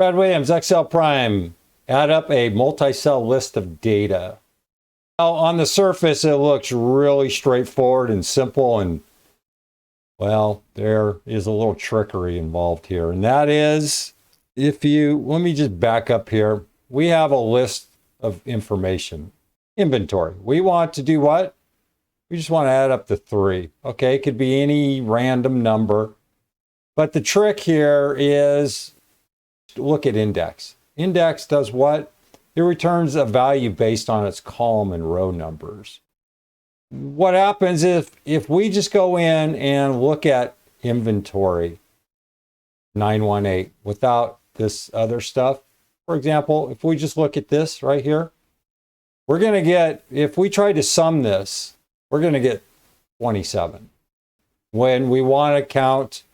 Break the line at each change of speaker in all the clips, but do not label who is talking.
Brad Williams, Excel Prime. Add up a multi-cell list of data. Well, on the surface, it looks really straightforward and simple, and well, there is a little trickery involved here. And that is, let me just back up here. We have a list of information, inventory. We want to do what? We just want to add up the 3. Okay, it could be any random number. But the trick here is, look at index. Index does what? It returns a value based on its column and row numbers. What happens if we just go in and look at inventory 918 without this other stuff? For example, if we just look at this right here, we're going to get, if we try to sum this, we're going to get 27. When we want to count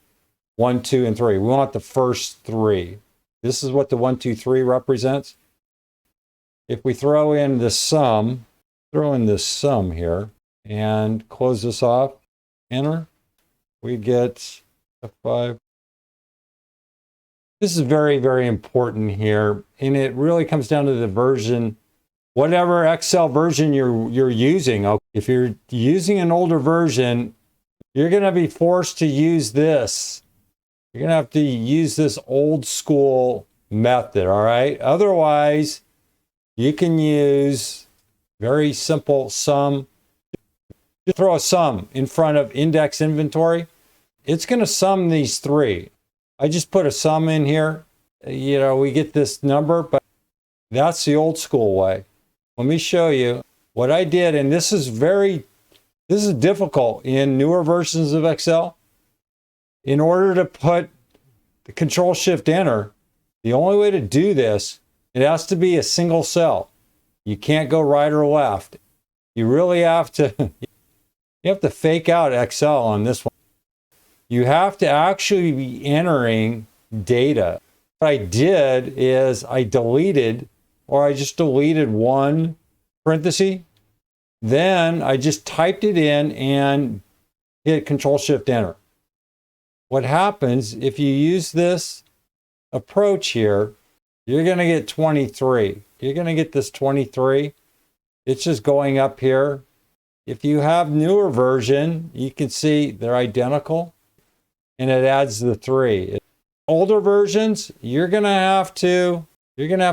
1, 2, and 3, we want the first 3. This is what the 1, 2, 3 represents. If we throw in this sum here and close this off, enter, we get a 5. This is very, very important here, and it really comes down to the version, whatever Excel version you're using. If you're using an older version, you're going to be forced to use this. You're going to have to use this old school method, all right? Otherwise, you can use very simple sum. Just throw a sum in front of index inventory. It's going to sum these 3. I just put a sum in here. We get this number, but that's the old school way. Let me show you what I did, and this is difficult in newer versions of Excel. In order to put the Control-Shift-Enter, the only way to do this, it has to be a single cell. You can't go right or left. You really have to, you have to fake out Excel on this one. You have to actually be entering data. What I did is I just deleted one parenthesis. Then I just typed it in and hit Control-Shift-Enter. What happens if you use this approach here, you're going to get 23. You're going to get this 23. It's just going up here. If you have newer version, you can see they're identical, and it adds the 3. Older versions, you're going to have to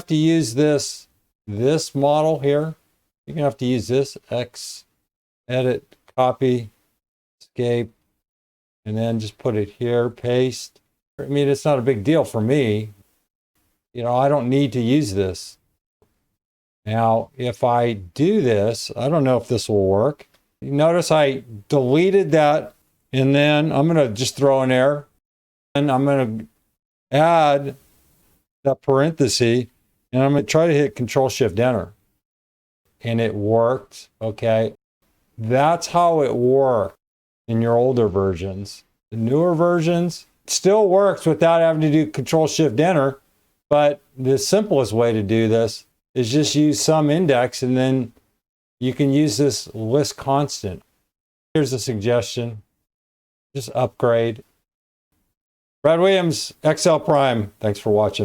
use this model here. You're going to have to use this X, edit, copy, escape, and then just put it here, paste. I mean, it's not a big deal for me. I don't need to use this. Now, if I do this, I don't know if this will work. You notice I deleted that, and then I'm going to just throw an error. And I'm going to add that parenthesis, and I'm going to try to hit Control-Shift-Enter. And it worked, okay? That's how it worked in your older versions. The newer versions still works without having to do Control-Shift-Enter, but the simplest way to do this is just use sum index, and then you can use this list constant. Here's a suggestion. Just upgrade. Brad Williams, Excel Prime. Thanks for watching.